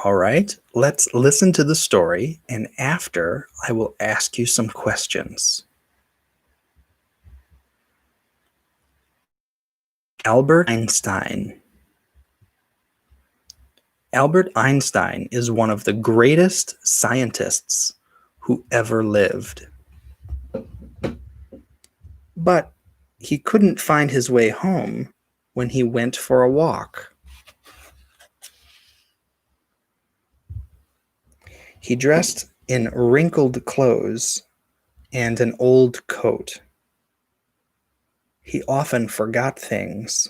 All right, let's listen to the story, and after, I will ask you some questions. Albert Einstein. Albert Einstein is one of the greatest scientists who ever lived. But he couldn't find his way home when he went for a walk. He dressed in wrinkled clothes and an old coat. He often forgot things.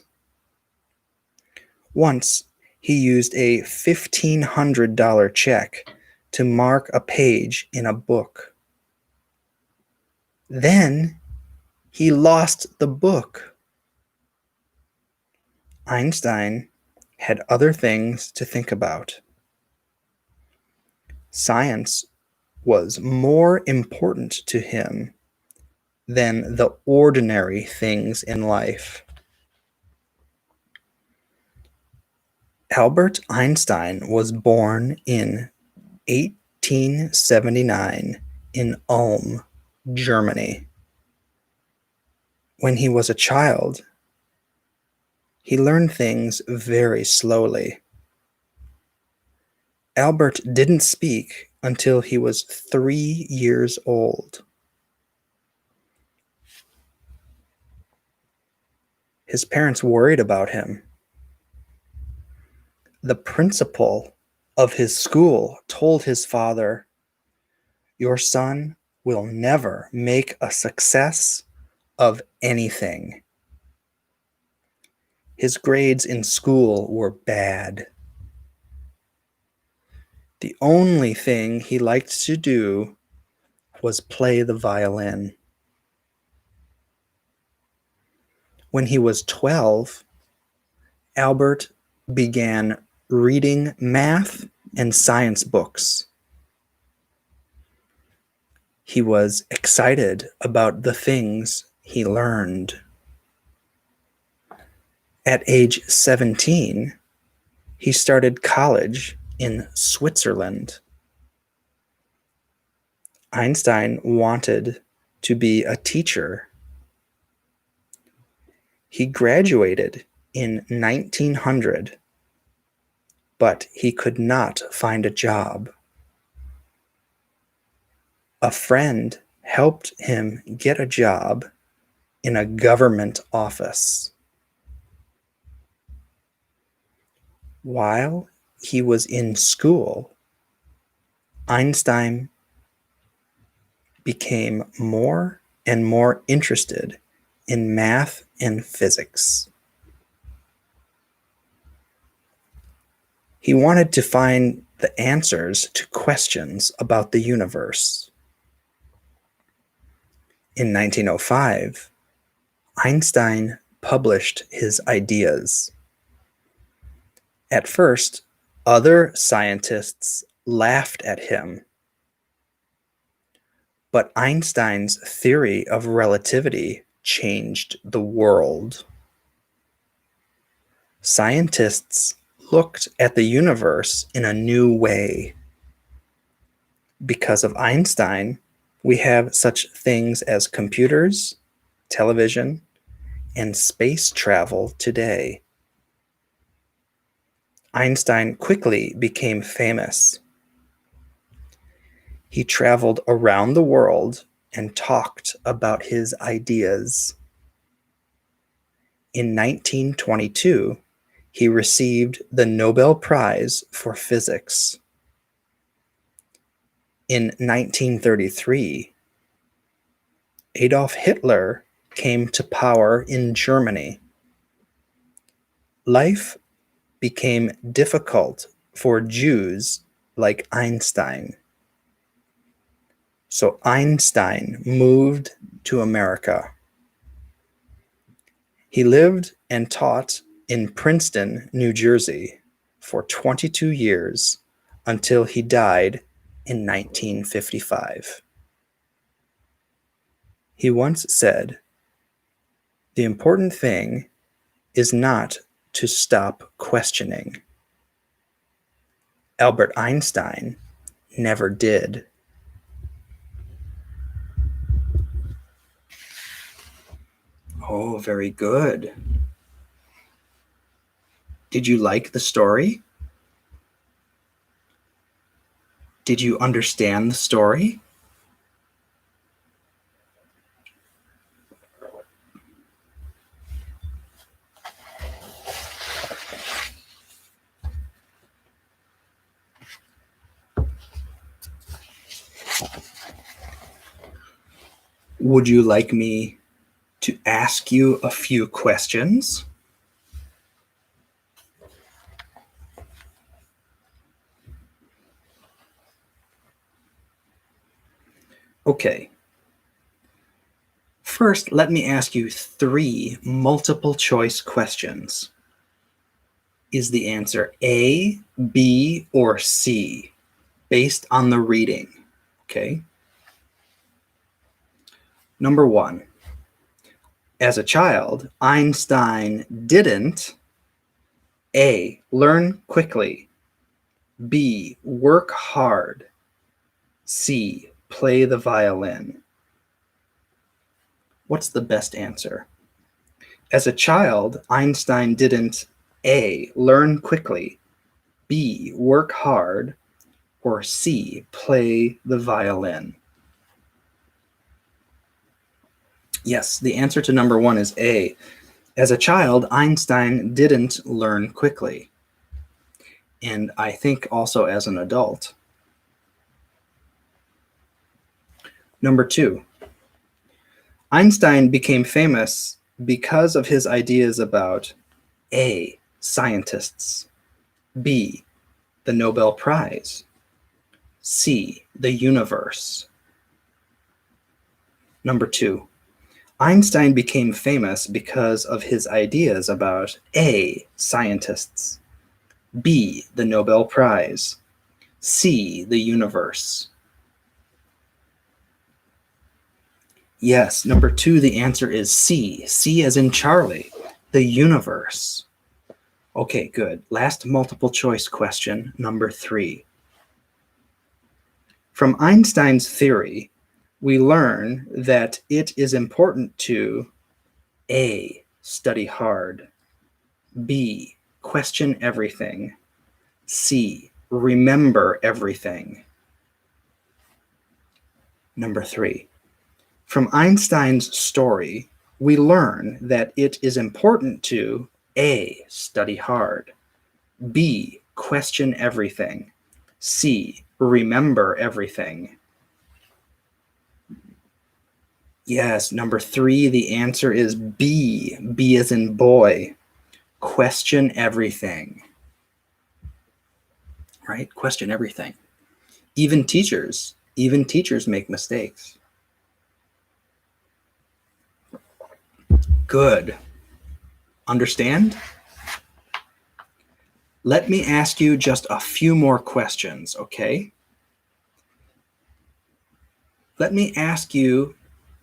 Once, he used a $1,500 check to mark a page in a book. Then, he lost the book. Einstein had other things to think about. Science was more important to him than the ordinary things in life. Albert Einstein was born in 1879 in Ulm, Germany. When he was a child, he learned things very slowly. Albert didn't speak until he was 3 years old. His parents worried about him. The principal of his school told his father, "Your son will never make a success of anything." His grades in school were bad. The only thing he liked to do was play the violin. When he was 12, Albert began reading math and science books. He was excited about the things he learned. At age 17, he started college in Switzerland. Einstein wanted to be a teacher. He graduated in 1900, but he could not find a job. A friend helped him get a job in a government office. While he was in school, Einstein became more and more interested in math and physics. He wanted to find the answers to questions about the universe. In 1905, Einstein published his ideas. At first, other scientists laughed at him. But Einstein's theory of relativity changed the world. Scientists looked at the universe in a new way. Because of Einstein, we have such things as computers, television, and space travel today. Einstein quickly became famous. He traveled around the world and talked about his ideas. In 1922, he received the Nobel Prize for Physics. In 1933, Adolf Hitler came to power in Germany. Life became difficult for Jews like Einstein. So Einstein moved to America. He lived and taught in Princeton, New Jersey for 22 years until he died in 1955. He once said, "The important thing is not to stop questioning. Albert Einstein never did. Oh, very good. Did you like the story? Did you understand the story? Would you like me to ask you a few questions? Okay. First, let me ask you 3 multiple choice questions. Is the answer A, B, or C based on the reading? Okay. Number 1. As a child, Einstein didn't A. Learn quickly, B. Work hard, C. Play the violin. What's the best answer? As a child, Einstein didn't A. Learn quickly, B. Work hard, or C. Play the violin. Yes, the answer to number 1 is A. As a child, Einstein didn't learn quickly. And I think also as an adult. Number 2. Einstein became famous because of his ideas about A. Scientists, B. The Nobel Prize, C. The universe. Number 2. Einstein became famous because of his ideas about A. Scientists, B. The Nobel Prize, C. The universe. Yes, number 2, the answer is C. C as in Charlie, the universe. Okay, good. Last multiple choice question, number 3. From Einstein's theory, we learn that it is important to A. Study hard, B. Question everything, C. Remember everything. Number 3. From Einstein's story, we learn that it is important to A. Study hard, B. Question everything, C. Remember everything. Yes, number 3, the answer is B. B as in boy. Question everything. Right? Question everything. Even teachers make mistakes. Good. Understand? Let me ask you just a few more questions, okay? Let me ask you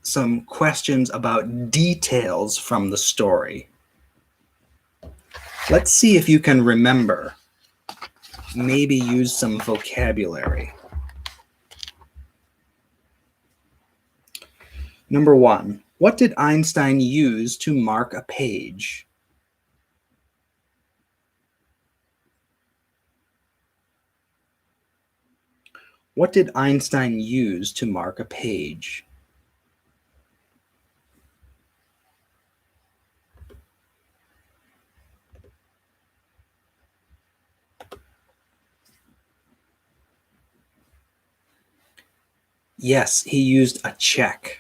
some questions about details from the story. Let's see if you can remember. Maybe use some vocabulary. Number 1, what did Einstein use to mark a page? What did Einstein use to mark a page? Yes, he used a check.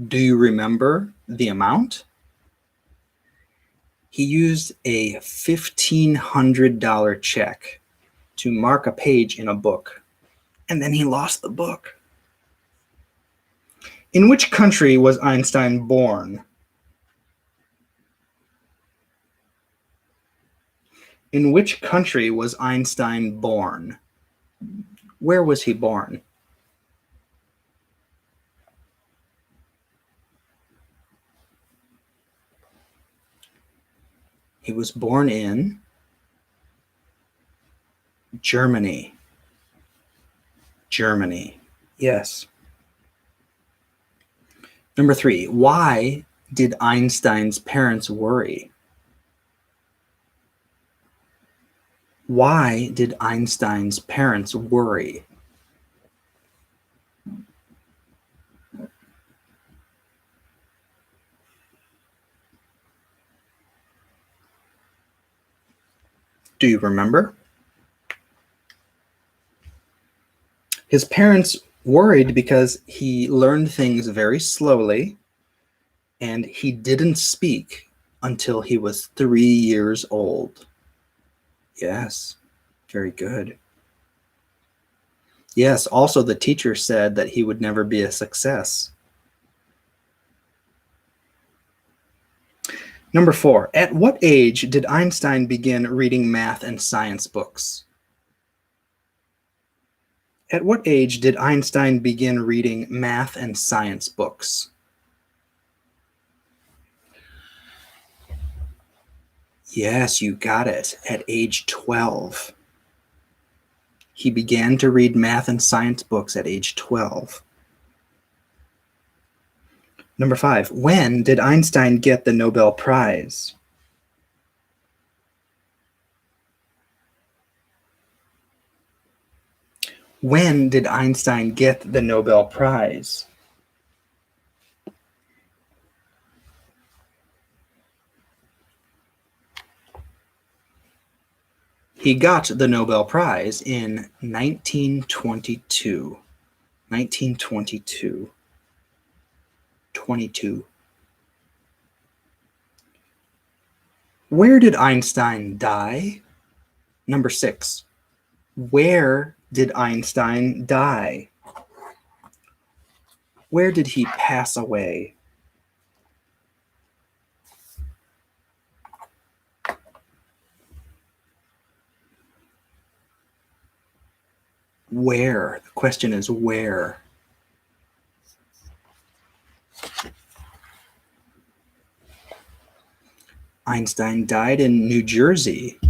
Do you remember the amount? He used a $1,500 check to mark a page in a book, and then he lost the book. In which country was Einstein born? In which country was Einstein born? Where was he born? He was born in Germany. Germany. Yes. Number 3. Why did Einstein's parents worry? Why did Einstein's parents worry? Do you remember? His parents worried because he learned things very slowly and he didn't speak until he was 3 years old. Yes, very good. Yes, also the teacher said that he would never be a success. Number 4, at what age did Einstein begin reading math and science books? At what age did Einstein begin reading math and science books? Yes, you got it. At age 12. He began to read math and science books at age 12. Number 5, when did Einstein get the Nobel Prize? When did Einstein get the Nobel Prize? He got the Nobel Prize in 1922. 1922. 22. Where did Einstein die? Number 6. Where did Einstein die? Where did he pass away? Where? The question is where? Einstein died in New Jersey.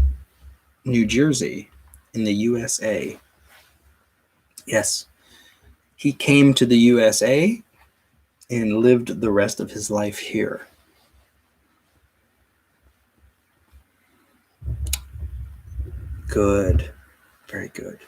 New Jersey, in the USA. Yes. He came to the USA and lived the rest of his life here. Good. Very good.